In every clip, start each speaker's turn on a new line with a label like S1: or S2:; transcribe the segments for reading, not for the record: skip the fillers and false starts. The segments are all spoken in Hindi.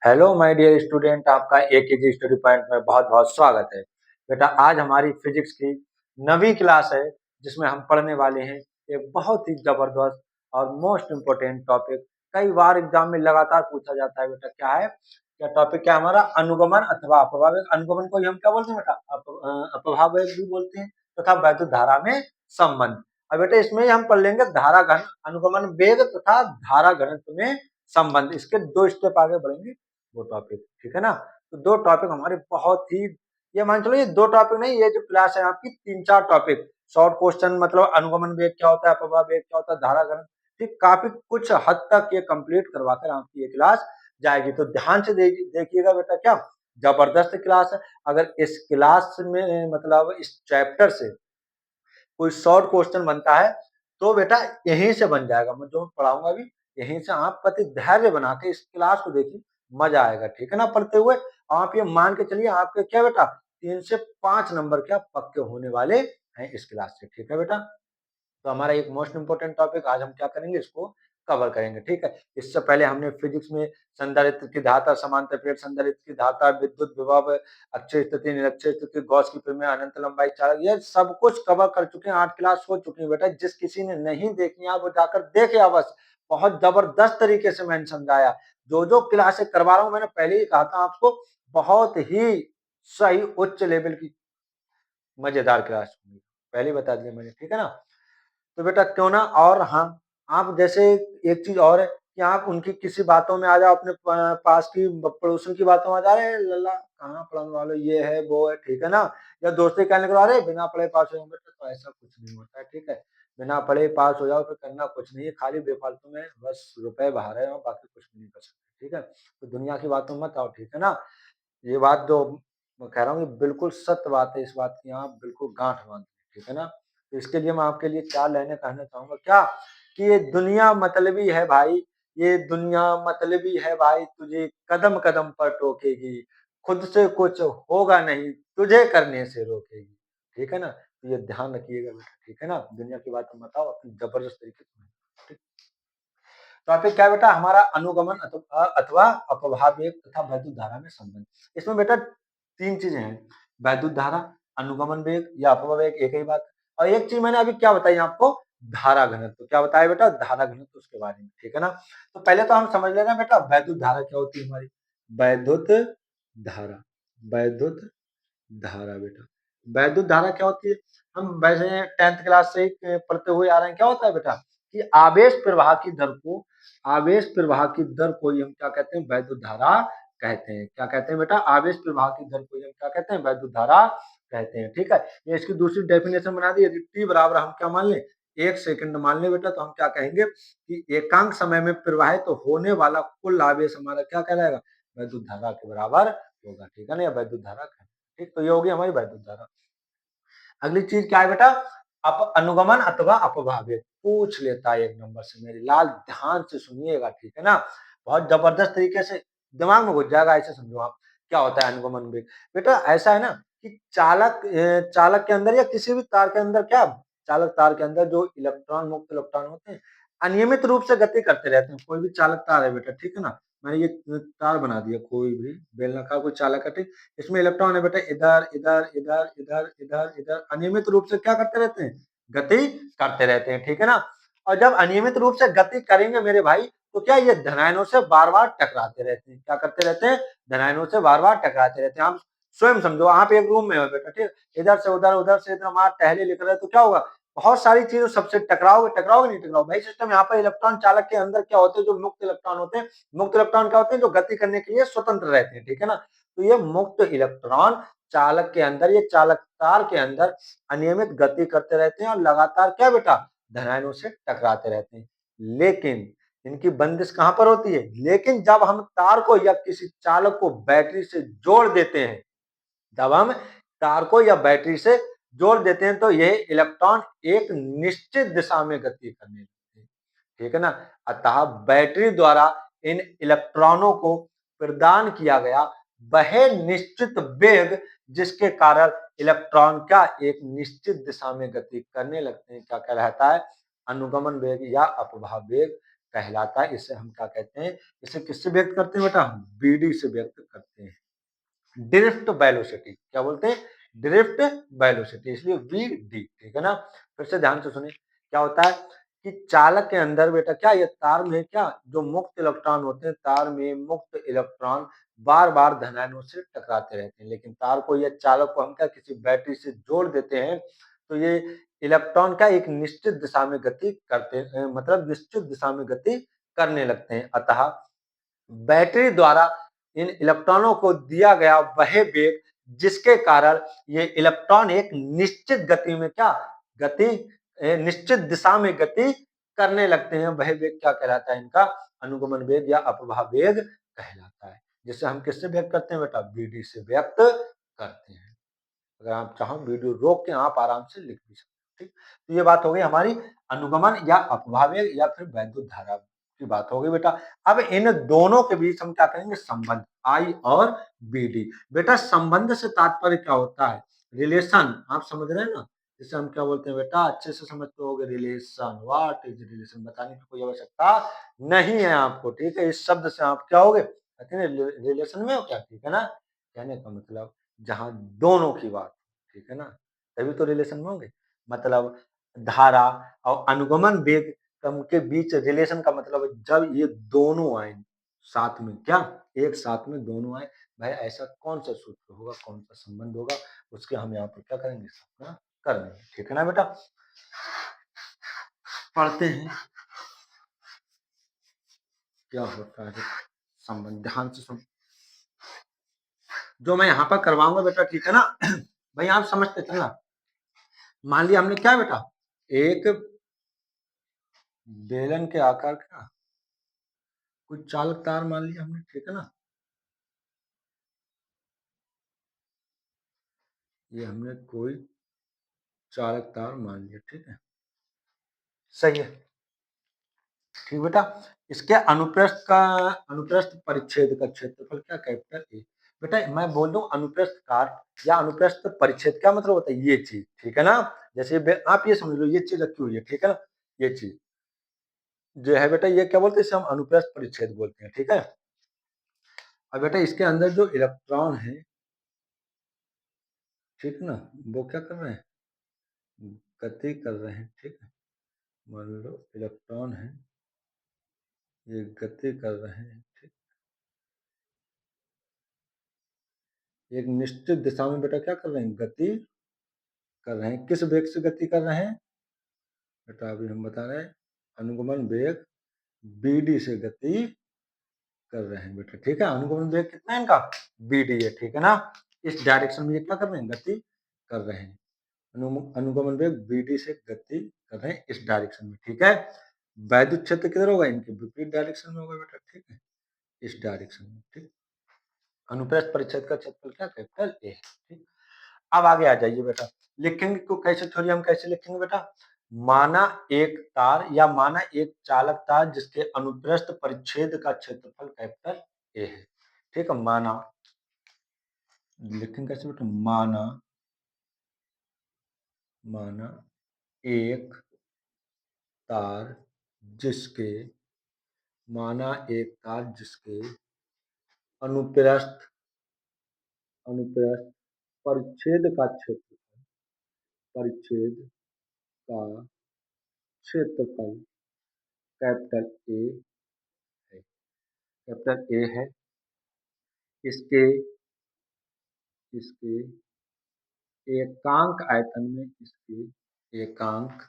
S1: हेलो माय डियर स्टूडेंट, आपका एकेजी स्टडी पॉइंट में बहुत बहुत स्वागत है। बेटा, आज हमारी फिजिक्स की नवी क्लास है जिसमें हम पढ़ने वाले हैं एक बहुत ही जबरदस्त और मोस्ट इम्पोर्टेंट टॉपिक। कई बार एग्जाम में लगातार पूछा जाता है। बेटा क्या है, क्या टॉपिक, क्या हमारा अनुगमन अथवा अपवाह वेग। अनुगमन को ही हम क्या बोलते हैं बेटा, अपवाह वेग भी बोलते हैं तथा वैद्युत धारा में संबंध। अब बेटा इसमें हम पढ़ लेंगे धारा घन, अनुगमन वेग तथा धारा घनत्व में संबंध। इसके दो स्टेप आगे बढ़ेंगे, वो टॉपिक, ठीक है ना। तो दो टॉपिक हमारे बहुत ही, ये मान चलो ये दो टॉपिक नहीं, ये जो क्लास है आपकी तीन चार टॉपिक, शॉर्ट क्वेश्चन, मतलब अनुगमन वेग क्या होता है, अपवाह वेग क्या होता है, धारा घनत्व, ठीक, काफी कुछ हद तक ये कंप्लीट करवाकर आपकी ये क्लास जाएगी। तो ध्यान से देखिएगा बेटा, क्या जबरदस्त क्लास है। अगर इस क्लास में मतलब इस चैप्टर से कोई शॉर्ट क्वेश्चन बनता है तो बेटा यहीं से बन जाएगा। मैं जो पढ़ाऊंगा अभी यहीं से, आप पति धैर्य बना के इस क्लास को देखिए, मजा आएगा, ठीक है ना। पढ़ते हुए आप ये मान के चलिए आपके क्या बेटा 3 से 5 नंबर क्या पक्के होने वाले हैं इस क्लास से, ठीक है बेटा। तो हमारा एक मोस्ट इंपोर्टेंट टॉपिक आज हम क्या करेंगे, इसको कवर करेंगे, ठीक है। इससे पहले हमने फिजिक्स में संधारित्र की धाता, समांतर प्लेट संधारित्र की धाता, विद्युत विभव, अक्षय स्थिति, निरक्षय स्थिति, गॉस की प्रमेय, अनंत लंबाई चालक, ये सब कुछ कवर कर चुके हैं। 8 क्लास हो चुकी है बेटा। जिस किसी ने नहीं देखी है वो जाकर देखे अवश्य। बहुत जबरदस्त तरीके से मैंने समझाया। जो जो क्लासें करवा रहा हूँ, मैंने पहले ही कहा था आपको, बहुत ही सही उच्च लेवल की मजेदार क्लास होगी, पहले ही बता दिया मैंने, ठीक है ना। तो बेटा क्यों ना, और हाँ, आप जैसे एक चीज और है कि आप उनकी किसी बातों में आ जाओ, अपने पास की पड़ोसन की बातों में आ जा रहे लल्ला कहाँ पढ़ने वाले, ये है वो है, ठीक है ना। या दोस्ती कहने को, अरे बिना पढ़े पास हो जाओगे, तो ऐसा कुछ नहीं होता है, ठीक है। बिना पढ़े पास हो जाओ तो करना कुछ नहीं है, खाली बेफालतू में बस रुपए बहा रहे हो, बाकी कुछ भी नहीं कर सकते, ठीक है। तो दुनिया की बातों में मत आओ, ठीक है ना। ये बात जो मैं कह रहा हूँ ये बिल्कुल सत्य बात है, इस बात की आप बिल्कुल गांठ बांध, ठीक है ना। तो इसके लिए मैं आपके लिए 4 लाइनें कहना चाहूंगा, क्या कि ये दुनिया मतलबी है भाई, ये दुनिया मतलबी है भाई, तुझे कदम कदम पर टोकेगी, खुद से कुछ होगा नहीं, तुझे करने से रोकेगी, ठीक है ना। तो ये ध्यान रखिएगा बेटा, ठीक है ना। दुनिया की बात बताओ अपनी जबरदस्त तरीके से। टॉपिक क्या है बेटा हमारा, अनुगमन अथवा अपवाह वेग तथा वैद्युत धारा में संबंध। इसमें बेटा 3 चीजें हैं, वैद्युत धारा, अनुगमन वेग या अपवाह वेग, एक ही बात। और एक चीज मैंने अभी क्या बताई आपको, धारा घनत्व। क्या बताया बेटा, धारा घनत्व, उसके बारे में, ठीक है ना। तो पहले तो हम समझ लेना बेटा वैद्युत धारा क्या होती है हमारी। वैद्युत धारा, वैद्युत धारा बेटा, वैद्युत धारा क्या होती है, हम वैसे 10th क्लास से ही पढ़ते हुए आ रहे हैं। क्या होता है बेटा कि आवेश प्रवाह की दर को, आवेश प्रवाह की दर को ही हम क्या कहते हैं, वैद्युत धारा कहते हैं। क्या कहते हैं बेटा, आवेश प्रवाह की दर को ही हम क्या कहते हैं, वैद्युत धारा कहते हैं, ठीक है। ये इसकी दूसरी डेफिनेशन बना दी, यदि टी बराबर हम क्या मान लें, 1 सेकंड मान लें बेटा, तो हम क्या कहेंगे कि एकांक समय में प्रवाहित तो होने वाला कुल आवेश हमारा क्या कहलाएगा, वैद्युत धारा के बराबर होगा, ठीक है ना। या वैद्युत धारा, ठीक। तो ये होगी हमारी वैद्युत धारा। अगली चीज क्या है बेटा, अनुगमन अथवा अपवाह वेग, पूछ लेता है 1 नंबर से, मेरी लाल ध्यान से सुनिएगा, ठीक है ना। बहुत जबरदस्त तरीके से दिमाग में घुस जाएगा, ऐसे समझो आप। क्या होता है अनुगमन वेग बेटा, ऐसा है ना कि चालक के अंदर या किसी भी तार के अंदर, क्या चालक तार के अंदर जो इलेक्ट्रॉन, मुक्त इलेक्ट्रॉन होते हैं, अनियमित रूप से गति करते रहते हैं। कोई भी चालक तार है बेटा, ठीक है ना। मैंने ये तार बना दिया, कोई भी बेलनाकार कोई चालक है, ठीक। इसमें इलेक्ट्रॉन है बेटा, इधर इधर इधर इधर इधर इधर अनियमित रूप से क्या करते रहते हैं, गति करते रहते हैं, ठीक है ना। और जब अनियमित रूप से गति करेंगे मेरे भाई, तो क्या ये धनायनों से बार बार टकराते रहते हैं। क्या करते रहते हैं, धनायनों से बार बार टकराते रहते हैं। आप स्वयं समझो, आप एक रूम में हो बेटा, ठीक, इधर से उधर, उधर से इधर, आप टहले लिख रहे, तो क्या होगा, बहुत सारी चीजों सबसे टकराओगे, टकराओगे नहीं टकराओ भाई सिस्टम। यहाँ पर इलेक्ट्रॉन चालक के अंदर क्या होते हैं, जो मुक्त इलेक्ट्रॉन होते हैं, मुक्त इलेक्ट्रॉन क्या होते हैं, जो गति करने के लिए स्वतंत्र रहते हैं, ठीक है ना। तो ये मुक्त इलेक्ट्रॉन चालक के अंदर, ये चालक तार के अंदर अनियमित गति करते रहते हैं और लगातार क्या बेटा, धनायनों से टकराते रहते हैं। लेकिन इनकी बंदिश कहां पर होती है, लेकिन जब हम तार को या किसी चालक को बैटरी से जोड़ देते हैं, जब हम तार को या बैटरी से जोड़ देते हैं, तो यह इलेक्ट्रॉन एक निश्चित दिशा में गति करने लगते हैं, ठीक है ना। अतः बैटरी द्वारा इन इलेक्ट्रॉनों को प्रदान किया गया वह निश्चित वेग, जिसके कारण इलेक्ट्रॉन का एक निश्चित दिशा में गति करने लगते हैं, क्या कहलाता है, अनुगमन वेग या अपवाह वेग कहलाता है। इसे हम क्या कहते हैं, इसे किससे व्यक्त करते हैं बेटा, BD से व्यक्त करते हैं। ड्रिफ्ट वेलोसिटी, क्या बोलते हैं, ड्रिफ्ट वेलोसिटी, इसलिए VD, ठीक है ना। फिर से ध्यान से सुनिए, क्या होता है कि चालक के अंदर बेटा क्या, ये तार में क्या जो मुक्त इलेक्ट्रॉन होते हैं, तार में मुक्त इलेक्ट्रॉन बार बार धनायनों से टकराते रहते हैं, लेकिन तार को या चालक को हम क्या किसी बैटरी से जोड़ देते हैं, तो ये इलेक्ट्रॉन का एक निश्चित दिशा में गति करते हैं, मतलब निश्चित दिशा में गति करने लगते हैं। अतः बैटरी द्वारा इन इलेक्ट्रॉनों को दिया गया वह वेग जिसके कारण ये इलेक्ट्रॉन एक निश्चित गति में क्या गति निश्चित दिशा में गति करने लगते हैं, वह वेग क्या कहलाता है, इनका अनुगमन वेग या अपवाह वेग कहलाता है, जिसे हम किससे व्यक्त करते हैं बेटा, BD से व्यक्त करते हैं। अगर आप चाहो वीडियो रोक के आप आराम से लिख भी सकते हो, ठीक। तो ये बात हो गई हमारी अनुगमन या अपवाह वेग या फिर वैद्युत धारा की बात हो गई बेटा। अब इन दोनों के बीच हम क्या करेंगे, संबंध I और BD। बेटा संबंध से तात्पर्य क्या होता है, रिलेशन, आप समझ रहे हैं ना, जिसे हम क्या बोलते हैं बेटा, अच्छे से समझते होगे, रिलेशन, व्हाट इज रिलेशन, बताने की कोई आवश्यकता नहीं है आपको, ठीक है। इस शब्द से आप क्या होगे, कहते हैं रिलेशन में हो क्या, ठीक है ना। कहने का मतलब जहां दोनों की बात, ठीक है ना, तभी तो रिलेशन में होंगे। मतलब धारा और अनुगमन वेग के बीच रिलेशन का मतलब जब ये दोनों आए साथ में, क्या एक साथ में दोनों आए, भाई ऐसा कौन सा सूत्र होगा, कौन सा संबंध होगा, उसके हम यहाँ पर क्या करेंगे, स्थापना कर देंगे, ठीक है ना बेटा। पढ़ते हैं क्या होता है संबंध, ध्यान से सुन, जो मैं यहाँ पर करवाऊंगा बेटा, ठीक है ना। भाई आप समझते चलना। मान लिया हमने क्या बेटा, एक बेलन के आकार का कुछ चालक तार मान लिया हमने, ठीक है ना। ये हमने कोई चालक तार मान लिया, ठीक है, सही है, ठीक बेटा। इसके अनुप्रस्थ परिच्छेद का क्षेत्रफल क्या, कैपिटल ए। बेटा मैं बोल दूं अनुप्रस्थ काट या अनुप्रस्थ परिच्छेद, क्या मतलब होता है, ये चीज, ठीक है ना। जैसे आप ये समझ लो, ये चीज रखी हुई है, ठीक है ना, ये चीज जो है बेटा, ये क्या बोलते हैं, इसे हम अनुप्रस्थ परिच्छेद बोलते हैं, ठीक है। अब बेटा इसके अंदर जो इलेक्ट्रॉन है, ठीक है ना, वो क्या कर रहे हैं, गति कर रहे हैं, ठीक है। मान लो इलेक्ट्रॉन है, ये गति कर रहे हैं, ठीक। एक निश्चित दिशा में बेटा क्या कर रहे हैं, गति कर रहे हैं, किस वेग से गति कर रहे हैं बेटा, अभी हम बता रहे हैं, अनुगमन वेग BD से गति कर रहे हैं बेटा, ठीक है। अनुगमन वेग कितना है इनका, BD है, ठीक है ना। इस डायरेक्शन में ये क्या कर रहे हैं, गति कर रहे हैं, अनुगमन वेग BD से गति कर रहे हैं इस डायरेक्शन में, ठीक है। वैद्युत क्षेत्र किधर होगा, इनके विपरीत डायरेक्शन में होगा बेटा, ठीक है, इस डायरेक्शन में, ठीक। अनुप्रस्थ परिच्छेद का क्षेत्रफल क्या, कैपिटल ए, ठीक। अब आगे आ जाइए बेटा, लिखेंगे को कैसे, थोड़ी हम कैसे लिखेंगे बेटा, माना एक तार या माना एक चालक तार जिसके अनुप्रस्थ परिच्छेद का क्षेत्रफल कैपिटल ए है, ठीक है। माना, लिखेंगे कैसे बेटा, माना एक तार जिसके, माना एक तार जिसके अनुप्रस्थ अनुप्रस्थ परिच्छेद का क्षेत्रफल, परिच्छेद का क्षेत्रफल कैपिटल ए है, कैपिटल ए है। इसके इसके एकांक आयतन में, इसके एकांक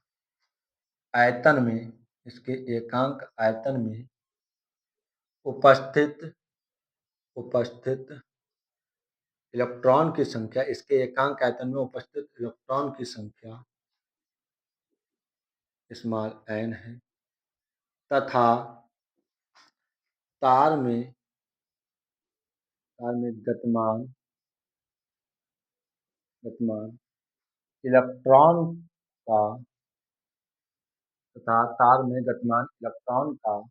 S1: आयतन में, इसके एकांक आयतन में उपस्थित उपस्थित इलेक्ट्रॉन की संख्या, इसके एकांक आयतन में उपस्थित इलेक्ट्रॉन की संख्या स्मॉल n है, तथा तार में गतिमान गतिमान इलेक्ट्रॉन का, तथा तार में गतिमान इलेक्ट्रॉन का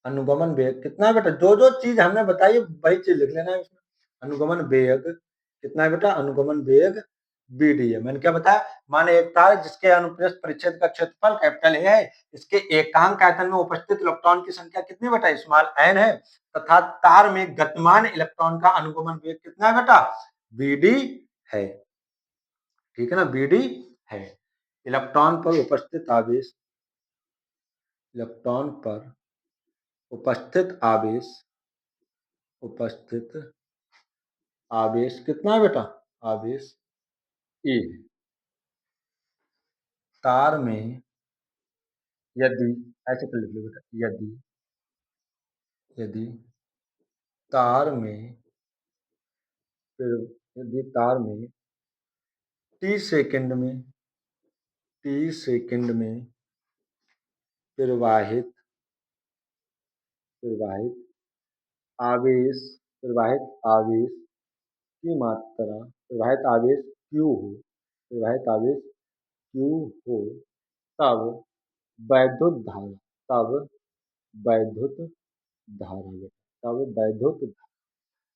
S1: अनुगमन वेग कितना है बेटा, जो जो चीज हमने बताई वही चीज लिख लेना है इसमें। अनुगमन वेग कितना है बेटा, अनुगमन वेग बी डी है। मैंने क्या बताया, माने एक तार जिसके अनुप्रस्थ परिच्छेद का क्षेत्रफल कैपिटल ए है, इसके एकांक आयतन में उपस्थित इलेक्ट्रॉन की संख्या कितनी बेटा, स्मॉल एन है, तथा तार में गतिमान इलेक्ट्रॉन का अनुगमन वेग कितना है बेटा, बी डी है। ठीक है ना, बी डी है। इलेक्ट्रॉन पर उपस्थित आवेश, इलेक्ट्रॉन पर उपस्थित आवेश, उपस्थित आवेश कितना है बेटा, आवेश ए। तार में यदि, ऐसे कर लिख लो बेटा, यदि यदि तार में, फिर यदि तार में टी सेकंड में, टी सेकंड में प्रवाहित प्रवाहित आवेश, प्रवाहित आवेश की मात्रा, प्रवाहित आवेश क्यू हो, प्रवाहित आवेश क्यू हो, तब वैद्युत धारा, तब वैद्युत धारा, तब वैद्युत,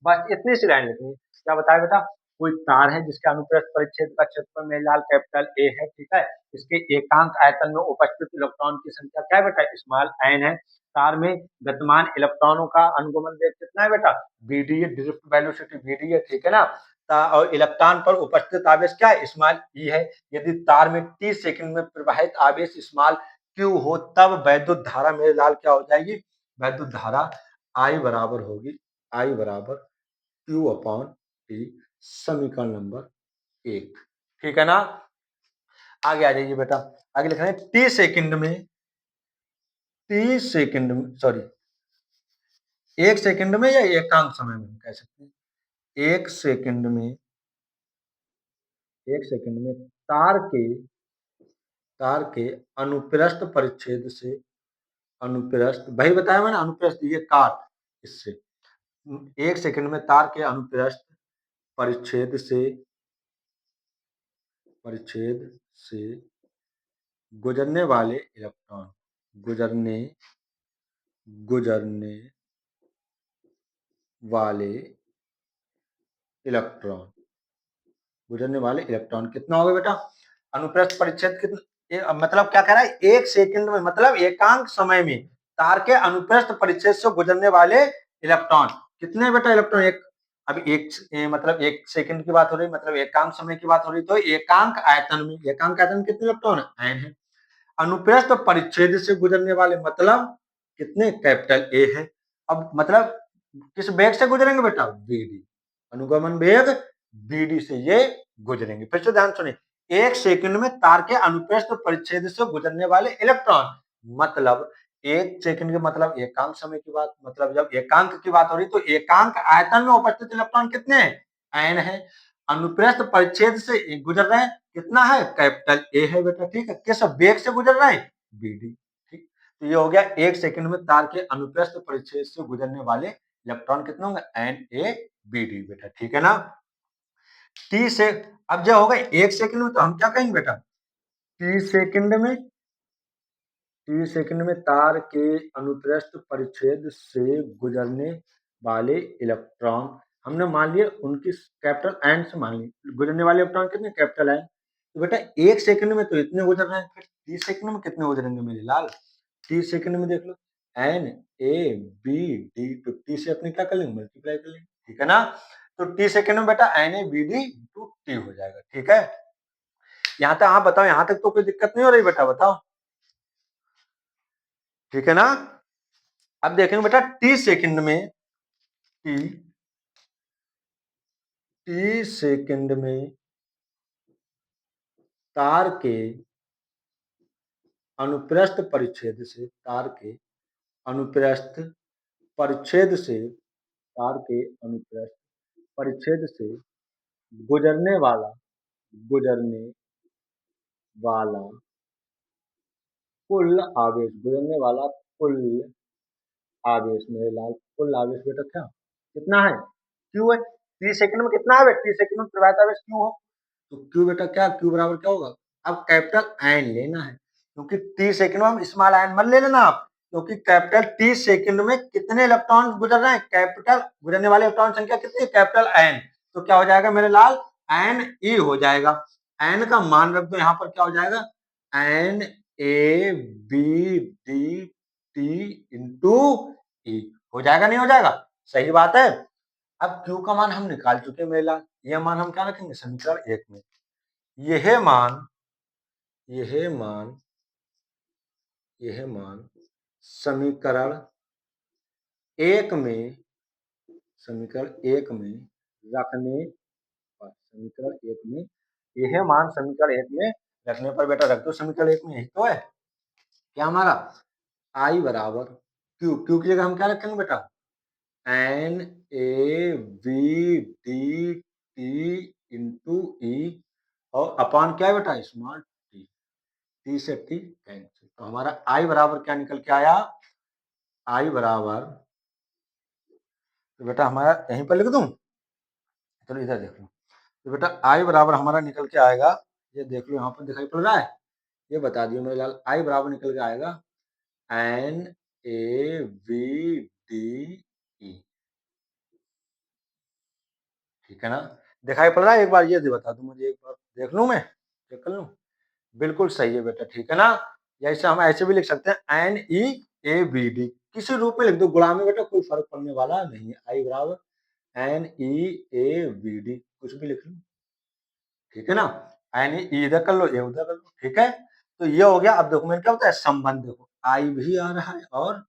S1: बस इतनी सी लाइन लिखनी है। क्या बताया बेटा, कोई तार है जिसके अनुप्रस्थ परिच्छेद का क्षेत्रफल मेरे लाल कैपिटल ए है, ठीक है, इसके एकांक आयतन में उपस्थित इलेक्ट्रॉन की संख्या क्या है बेटा, स्मॉल एन है। तार में गतिमान इलेक्ट्रॉनों का अनुगमन वेग कितना है बेटा, बी डी है, ड्रिफ्ट वेलोसिटी बी डी है, ठीक है ना। और इलेक्ट्रॉन पर उपस्थित आवेश क्या है, स्मॉल ई है। यदि तार में टी सेकंड में प्रवाहित आवेश स्मॉल क्यू हो, तब वैद्युत धारा मेरे लाल क्या हो जाएगी, वैद्युत धारा आई बराबर होगी, आई बराबर क्यू अपॉन टी, समीकरण नंबर 1। ठीक है ना, आगे आ जाइए बेटा, आगे लिख रहे हैं टी सेकंड में, टी सेकंड में, सॉरी, एक सेकंड में या एकांक समय में कह सकते हैं, एक सेकंड में, एक सेकंड में तार के अनुप्रस्थ परिच्छेद से, अनुप्रस्थ भाई बताया मैंने, अनुप्रस्थ ये काट, इससे एक सेकंड में तार के अनुप्रस्थ परिच्छेद से, परिच्छेद से गुजरने वाले इलेक्ट्रॉन, गुजरने गुजरने वाले इलेक्ट्रॉन, गुजरने वाले इलेक्ट्रॉन कितना होगा बेटा, अनुप्रस्थ परिच्छेद कितना, मतलब क्या कह रहा है, एक सेकंड में, मतलब एकांक समय में तार के अनुप्रस्थ परिच्छेद से गुजरने वाले इलेक्ट्रॉन कितने बेटा, इलेक्ट्रॉन एक, अब एक मतलब एक सेकंड की बात हो रही, मतलब एकांक समय की बात हो रही, तो एकांक आयतन में, एकांक आयतन कितने इलेक्ट्रॉन है, एन है। अनुप्रस्थ परिच्छेद से गुजरने वाले मतलब कितने, कैपिटल ए है। अब मतलब किस वेग से गुजरेंगे बेटा, बीडी, अनुगमन वेग बीडी से ये गुजरेंगे। फिर से ध्यान सुनिए, एक सेकंड में तार के अनुप्रस्थ परिच्छेद से गुजरने वाले इलेक्ट्रॉन, मतलब एक सेकंड के मतलब एकांक समय की बात, मतलब जब एकांक की बात हो रही तो एकांक आयतन में उपस्थित इलेक्ट्रॉन कितने हैं, एन है। अनुप्रस्थ परिच्छेद से गुजर रहे हैं, कितना है, कैपिटल ए है बेटा, ठीक है। किस वेग से गुजर रहे हैं, बीडी, ठीक। तो ये हो गया एक सेकंड में तार के अनुप्रस्थ परिच्छेद से गुजरने वाले इलेक्ट्रॉन कितने होंगे, एन ए बी डी बेटा, ठीक है ना। टी से, अब जो होगा एक सेकंड में, तो हम क्या कहेंगे बेटा, टी सेकंड में, टी सेकंड में तार के अनुप्रस्थ परिच्छेद से गुजरने वाले इलेक्ट्रॉन, हमने मान लिया उनकी कैपिटल एन से मान ली, गुजरने वाले इलेक्ट्रॉन कितने, कैपिटल एन। तो बेटा एक सेकंड में तो इतने गुजर रहे हैं, फिर 30 सेकंड में कितने गुजरेंगे मेरे लाल, 30 सेकंड में देख लो, एन ए बी डी, तो टी से अपने क्या कर लेंगे, मल्टीप्लाई कर लेंगे, ठीक है ना। तो टी सेकंड में बेटा N A B D to T हो जाएगा, ठीक है। यहाँ तक आप बताओ, यहाँ तक तो कोई दिक्कत नहीं हो रही बेटा, बताओ, ठीक है ना। अब देखेंगे बेटा टी सेकंड में, टी टी सेकंड में तार के अनुप्रस्थ परिच्छेद से, तार के अनुप्रस्थ परिच्छेद से, तार के अनुप्रस्थ परिच्छेद से गुजरने वाला, गुजरने वाला कुल आवेश, गुजरने वाला कुल आवेश मेरे लाल, कुल आवेश बेटा क्या, कितना है, क्यू है। 30 सेकंड में कितना है, 30 सेकंड में प्रवाहित आवेश क्यू हो, तो क्यू बेटा क्या, क्यू बराबर क्या होगा, अब कैपिटल एन लेना है, क्योंकि टी सेकंड में हम स्मॉल एन मत ले लेना आप, क्योंकि कैपिटल टी सेकंड में कितने इलेक्ट्रॉन गुजर रहे हैं, कैपिटल गुजरने वाले इलेक्ट्रॉन संख्या कितनी है, कैपिटल एन। तो क्या हो जाएगा मेरे लाल, एन ई हो जाएगा। एन का मान रख दो, यहाँ पर क्या हो जाएगा, N A B D T into E हो जाएगा, नहीं हो जाएगा? सही बात है। अब क्यू का मान हम निकाल चुके हैं मेरे लाल, यह मान हम क्या रखेंगे समीकरण 1 में, यह मान यह मान यह मान समीकरण 1 में रखने पर, समीकरण 1 में यह मान समीकरण 1 में रखने पर बेटा रख दो, समीकरण 1 में यही तो है क्या हमारा आई बराबर क्यू, क्यू की जगह हम क्या रखेंगे बेटा N A V D T into E और अपान क्या है बेटा स्मॉल टी, टी से टी कैंसिल, तो हमारा आई बराबर क्या निकल के आया, आई बराबर, तो बेटा हमारा यहीं पर लिख दूं, चलो इधर देख लो, तो बेटा आई बराबर हमारा निकल के आएगा, ये देख लो यहाँ पर दिखाई पड़ रहा है, ये बता दियो मेरे लाल, आई बराबर निकल के आएगा N A V D E, ठीक है ना, दिखाई पड़ रहा है, एक बार ये बता दो मुझे, एक बार देख लूं, मैं चेक कर लूं, बिल्कुल सही है बेटा, ठीक है ना। जैसे हम ऐसे भी लिख सकते हैं N E A B D, किसी रूप में लिख दो, गुणा में बेटा कोई फर्क पड़ने वाला नहीं है, आई बराबर N E A B D कुछ भी लिख लो, ठीक है ना, एन ई इधर कर लो, ए उधर कर लो, ठीक है। तो ये हो गया। अब देखो मैंने क्या होता है संबंध, देखो आई भी आ रहा है और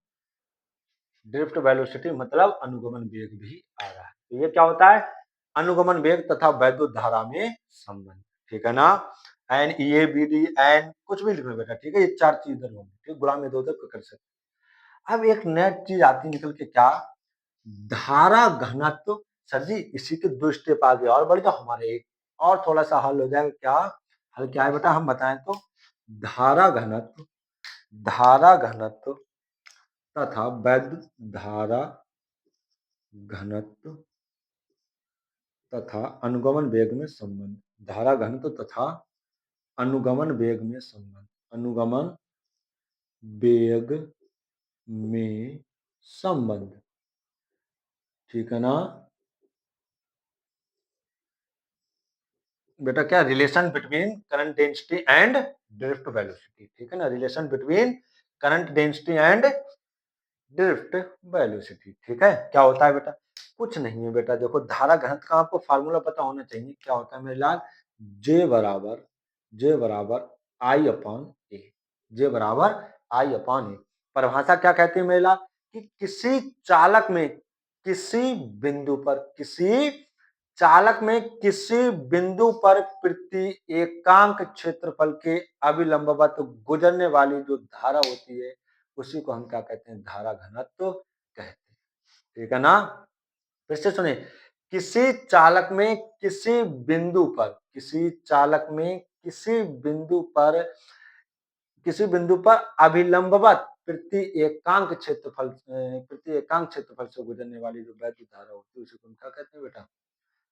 S1: ड्रिफ्ट वेलोसिटी मतलब अनुगमन वेग भी आ रहा है, तो ये क्या होता है अनुगमन वेग तथा वैद्युत धारा में संबंध, ठीक है ना। N E A B D N कुछ भी लिख लो बेटा, ठीक है, ये 4 चीज इधर होंगी, ठीक, गुणा में 2 तक कर सकते। अब एक नेट चीज आती निकल के, क्या धारा घनत्व, सर जी इसी के 2 स्टेप आगे और बढ़ जाओ, हमारे एक और थोड़ा सा हल हो जाएगा, क्या हल क्या है बेटा हम बताएं तो, धारा घनत्व तथा वैद्युत धारा घनत्व तथा अनुगमन वेग में संबंध, धारा घनत्व तथा अनुगमन वेग में संबंध, अनुगमन वेग में संबंध, ठीक है ना बेटा, क्या relation between current density and drift velocity, ठीक है ना, relation between current density and drift velocity, ठीक है। क्या होता है बेटा, कुछ नहीं है बेटा, देखो धारा घनत्व का आपको फार्मूला पता होना चाहिए, क्या होता है मेरे लाल, जे बराबर आई अपॉन ए, जे बराबर आई अपॉन ए, परिभाषा क्या कहती है मेरे लाल, कि किसी चालक में किसी बिंदु पर, किसी चालक में किसी बिंदु पर प्रति एकांक क्षेत्रफल के अभिलंबवत गुजरने वाली जो धारा होती है उसी को हम क्या कहते हैं धारा घनत्व कहते हैं, ठीक है ना। फिर से सुनिए, किसी चालक में किसी बिंदु पर, किसी चालक में किसी बिंदु पर अभिलंबवत प्रति एकांक क्षेत्रफल से गुजरने वाली जो वैद्युत धारा होती है उसी को हम क्या कहते हैं बेटा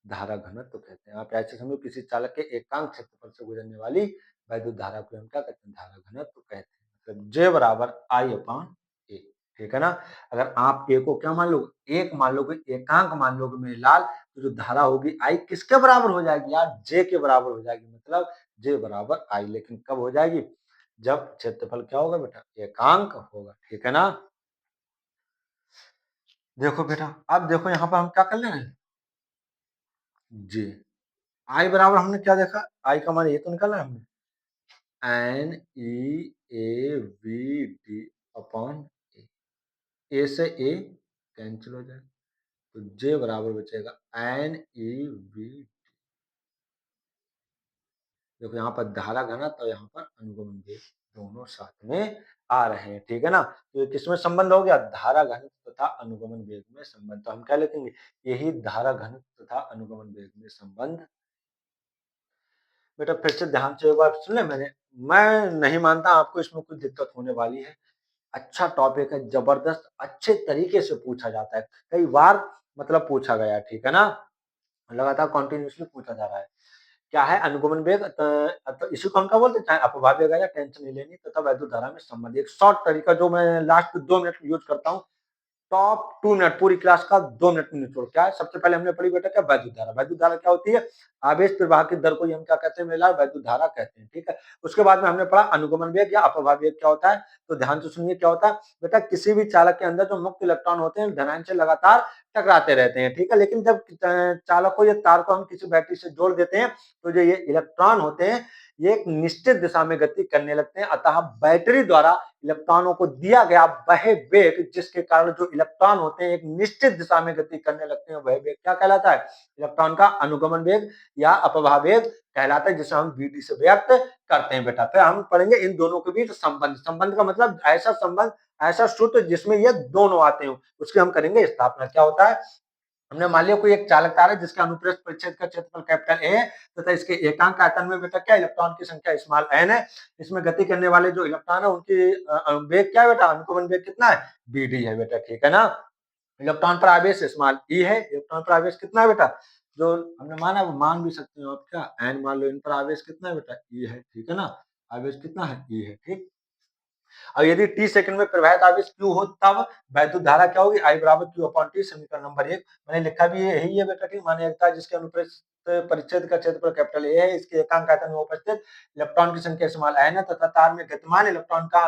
S1: धारा घनत्व कहते हैं। आप ऐसे समझो किसी चालक के एकांक क्षेत्रफल से गुजरने वाली वैद्युत धारा को हम क्या कहते हैं धारा घनत्व कहते हैं, मतलब जे बराबर आई अपॉन ए, ठीक है ना। अगर आप ए को क्या मान लो एक मान लोगे, एकांक मान लोगे मेरे लाल, तो जो धारा होगी आई किसके बराबर हो जाएगी यार, जे के बराबर हो जाएगी, मतलब जे बराबर आई, लेकिन कब हो जाएगी जब क्षेत्रफल क्या होगा बेटा एकांक होगा, ठीक है ना। देखो बेटा, अब देखो यहाँ पर हम क्या कर ले रहे हैं जी, आई बराबर हमने क्या देखा, आई का मान ये तो निकाला हमने N E A V D upon A से ए कैंसिल हो जाए, तो जे बराबर बचेगा एन ई वी, देखो यहाँ पर धारा घनत्व और यहाँ पर अनुगमन वेग दोनों साथ में आ रहे हैं, ठीक है ना। तो ये किसमें संबंध हो गया धारा घनत्व तथा अनुगमन वेग में संबंध, तो हम क्या लिखेंगे यही धारा घनत्व तथा अनुगमन वेग में संबंध। बेटा फिर से ध्यान से एक बार सुन ले, मैं नहीं मानता आपको इसमें कोई दिक्कत होने वाली है, अच्छा टॉपिक है, जबरदस्त अच्छे तरीके से पूछा जाता है, कई बार मतलब पूछा गया, ठीक है ना, लगातार कॉन्टिन्यूसली पूछा जा रहा है। क्या है अनुगमन वेग, तो इसी को हम क्या बोलते हैं चाहे अपवाद वेग या टेंशन नहीं लेनी तथा वैद्युत धारा में संबंध, एक शॉर्ट तरीका जो मैं लास्ट 2 मिनट यूज करता हूँ, टॉप 2 मिनट पूरी क्लास का 2 मिनट में निचोड़। क्या है? सबसे पहले हमने पढ़ी बेटा क्या वैद्युत धारा। वैद्युत धारा क्या होती है? आवेश प्रवाह की दर को ही हम क्या कहते हैं मेरा वैद्युत धारा कहते हैं, ठीक है। उसके बाद में हमने पढ़ा अनुगमन वेग या अपवाह वेग क्या होता है। तो ध्यान से सुनिए क्या होता है बेटा, किसी भी चालक के अंदर जो मुक्त इलेक्ट्रॉन होते हैं धनायन से लगातार टकराते रहते हैं, ठीक है। लेकिन जब चालक को या तार को हम किसी बैटरी से जोड़ देते हैं तो जो ये इलेक्ट्रॉन होते हैं ये एक निश्चित दिशा में गति करने लगते हैं। अतः बैटरी द्वारा इलेक्ट्रॉनों को दिया गया वह वेग जिसके कारण जो इलेक्ट्रॉन होते हैं एक निश्चित दिशा में गति करने लगते हैं, वह वेग क्या कहलाता है? इलेक्ट्रॉन का अनुगमन वेग या अपवाह वेग कहलाता है, जिसे हम वीडी से व्यक्त करते हैं बेटा। फिर हम पढ़ेंगे इन दोनों के बीच संबंध। संबंध का मतलब ऐसा संबंध, ऐसा सूत्र जिसमें ये दोनों आते हो, उसकी हम करेंगे स्थापना। क्या होता है? हमने मान लिया कोई एक चालक तार है जिसका अनुप्रस्थ परिच्छेद का क्षेत्रफल कैपिटल ए है तथा इसके एकांक आयतन में बेटा क्या इलेक्ट्रॉन की संख्या स्मॉल एन है। इसमें गति करने वाले जो इलेक्ट्रॉन है उनकी वेग क्या है बेटा? अनुगमन वेग कितना है? बीडी है बेटा, ठीक है ना। इलेक्ट्रॉन पर आवेश स्मॉल ई है। इलेक्ट्रॉन पर आवेश कितना है बेटा? जो हमने माना वो मान भी सकते हो आप, क्या एन मान लो। इन पर आवेश कितना है बेटा? ई है, ठीक है ना। आवेश कितना है? ई है, ठीक। और यदि टी सेकंड में प्रवाहित आवेश Q हो तब वैद्युत धारा क्या होगी? I बराबर Q अपॉन टी। समीकरण नंबर 1 मैंने लिखा भी यही है बेटा, ठीक। माने एकता जिसके अनुप्रस्थ परिच्छेद का क्षेत्रफल कैपिटल ए है, इसके एकांक आयतन में उपस्थित इलेक्ट्रॉन की संख्या स्मॉल n है तथा तार में गतिमान इलेक्ट्रॉन का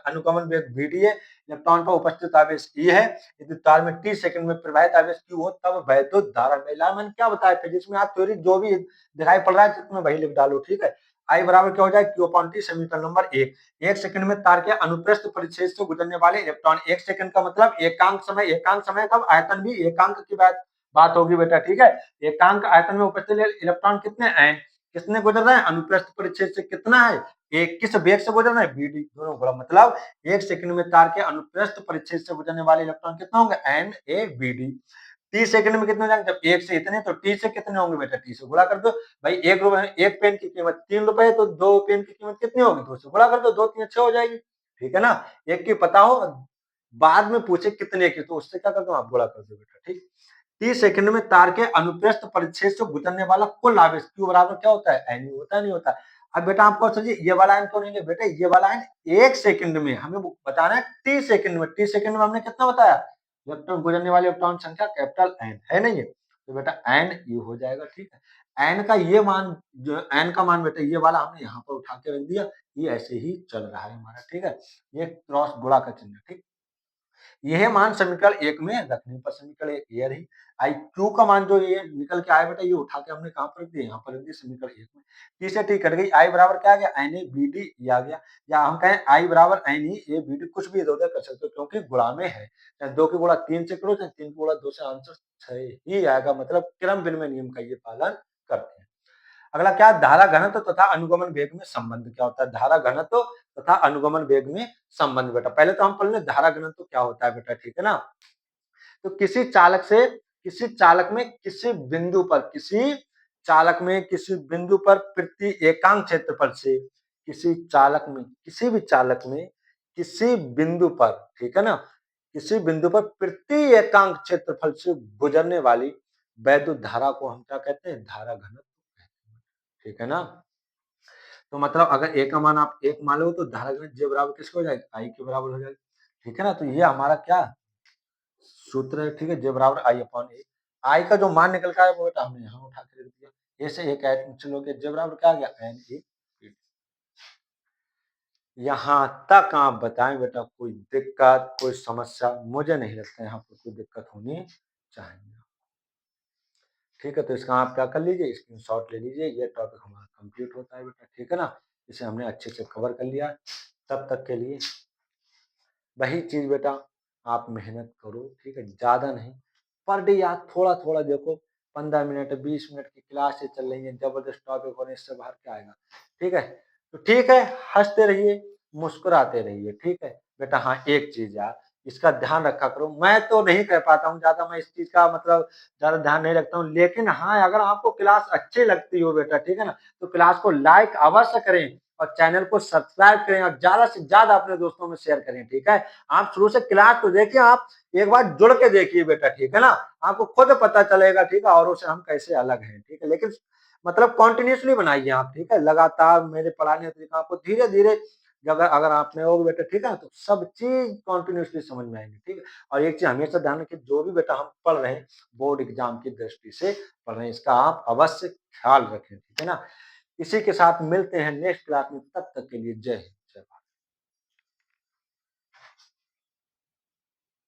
S1: अनुगमन वेग vd है। इलेक्ट्रॉन पर उपस्थित आवेश E है। यदि तार में टी सेकंड में प्रवाहित आवेश Q हो तब वैद्युत धारा मिला। मैंने क्या बताया फिजिक्स में? आप थ्योरी जो भी दिखाई पड़ रहा है चित्र में वही लिख डालो, ठीक है। I बराबर क्या हो जाए? Q upon T. समीकरण नंबर 1 एक सेकंड में तार के अनुप्रस्थ परिच्छेद से गुजरने वाले इलेक्ट्रॉन। एक सेकंड का मतलब एकांक समय। एकांक समय तब आयतन भी एकांक की बात होगी बेटा, ठीक है। एकांक आयतन में उपस्थित इलेक्ट्रॉन कितने हैं? कितने गुजर रहे हैं अनुप्रस्थ परिच्छेद से? कितना है? एक किस वेग से गुजर रहे हैं? बीडी दोनों गुणा। मतलब एक सेकंड में तार के अनुप्रस्थ परिच्छेद से गुजरने वाले इलेक्ट्रॉन कितना होंगे? N A BD. 30 सेकंड में कितने हो जाएंगे? जब एक से इतने तो टी से कितने होंगे बेटा? टी से गुणा कर दो भाई। एक पेन की कीमत 3 रुपए तो 2 पेन की कीमत कितनी होगी? 2 से गुणा कर दो। 2 3 6 हो जाएगी, ठीक है ना। एक की पता हो बाद में पूछे कितने की तो उससे क्या कर दो आप गुणा कर दो बेटा, ठीक। 30 सेकंड में तार के अनुप्रस्थ परिच्छेद से गुजरने वाला कुल आवेश Q बराबर क्या होता है? एन होता नहीं होता। अब बेटा आपको सोचिए ये वाला एन तो नहीं है बेटा, ये वाला एन एक सेकंड में हमें बताना है। टी सेकंड में, टी सेकंड में हमने कितना बताया? इलेक्ट्रॉन गुजरने वाले इलेक्ट्रॉन संख्या कैपिटल एन है नहीं है, तो बेटा एन यू हो जाएगा, ठीक है। एन का ये मान, जो एन का मान बेटा ये वाला हमने यहाँ पर उठा के रख दिया, ये ऐसे ही चल रहा है हमारा, ठीक है। ये क्रॉस गुणा का चिन्ह, ठीक। यह मान समीकरण 1 में रखने पर समीकरण 1 ये रही। आई क्यू का मान जो ये निकल के आया बेटा, ये उठा के हमने कहां पर रख दिया? यहाँ पर रख दिया समीकरण 1 में। टी से टी कट गई। आई बराबर क्या आ गया? एन ए बी डी ये आ गया। या हम कहें आई बराबर N E A B D, कुछ भी इधर उधर कर सकते हो क्योंकि गुणा में है। चाहे 2 की गुणा 3 से करो, चाहे 3 की गुणा 2 से, आंसर 6 ही आएगा। मतलब क्रम विनिमय नियम का ये पालन करते हैं। अगला क्या? धारा घनत्व तथा अनुगमन वेग में संबंध क्या होता है? धारा घनत्व तथा अनुगमन वेग में संबंध बेटा पहले तो हम पढ़ लें धारा घनत्व क्या होता है बेटा, ठीक है ना। तो किसी चालक से, किसी चालक में किसी बिंदु पर, किसी चालक में किसी बिंदु पर प्रति एकांक क्षेत्रफल से, किसी चालक में, किसी भी चालक में किसी बिंदु पर, ठीक है ना, किसी बिंदु पर प्रति एकांक क्षेत्रफल से गुजरने वाली वैद्युत धारा को हम क्या कहते हैं? धारा घनत्व कहते हैं, ठीक है ना। तो मतलब अगर ए का मान आप 1 मान लो तो धारा घनत्व जे बराबर किसके हो जाएगा? आई के बराबर हो जाएगा, ठीक है ना। तो ये हमारा क्या सूत्र है, ठीक है। जे बराबर आई अपॉन ए। आई का जो मान निकल का है वो बेटा हमने यहाँ उठा के रख दिया। ए से एक कैंसिल हो गया, जे बराबर क्या आ गया? N A. यहाँ तक आप बताएं बेटा कोई दिक्कत, कोई समस्या? मुझे नहीं लगता यहाँ पर कोई दिक्कत होनी चाहिए, ठीक है। तो इसका आप क्या कर लीजिए, स्क्रीनशॉट ले लीजिए। ये टॉपिक हमारा कंप्लीट होता है बेटा, ठीक है ना। इसे हमने अच्छे से कवर कर लिया। तब तक के लिए वही चीज बेटा, आप मेहनत करो, ठीक है। ज्यादा नहीं, पर डे यार थोड़ा थोड़ा देखो। 15 मिनट 20 मिनट की क्लास से चल रही है, जबरदस्त टॉपिक होने, इससे बाहर क्या आएगा, ठीक है। तो ठीक है, हंसते रहिए, मुस्कुराते रहिए, ठीक है बेटा। हाँ एक चीज यार, इसका ध्यान रखा करो। मैं तो नहीं कह पाता हूँ ज्यादा, मैं इस चीज का मतलब ज्यादा ध्यान नहीं रखता हूँ, लेकिन हाँ अगर आपको क्लास अच्छी लगती हो बेटा, ठीक है ना, तो क्लास को लाइक अवश्य करें और चैनल को सब्सक्राइब करें और ज्यादा से ज्यादा अपने दोस्तों में शेयर करें, ठीक है। आप शुरू से क्लास को देखिए, आप एक बार जुड़ के देखिए बेटा, ठीक है ना। आपको खुद पता चलेगा, ठीक है, औरों से हम कैसे अलग हैं, ठीक है। लेकिन मतलब कॉन्टिन्यूसली बनाइए आप, ठीक है। लगातार मेरे पढ़ाने का तरीका आपको धीरे धीरे अगर अगर आप में होगे बेटा, ठीक है, तो सब चीज़ कंटीन्यूअसली समझ में आएँगी, ठीक है? और एक चीज़ हमेशा ध्यान रखिए, जो भी बेटा हम पढ़ रहे हैं, बोर्ड एग्ज़ाम की दृष्टि से पढ़ रहे हैं, इसका आप अवश्य ख़्याल रखें, ठीक है ना? इसी के साथ मिलते हैं नेक्स्ट क्लास में, तब तक के लिए जय हिंद।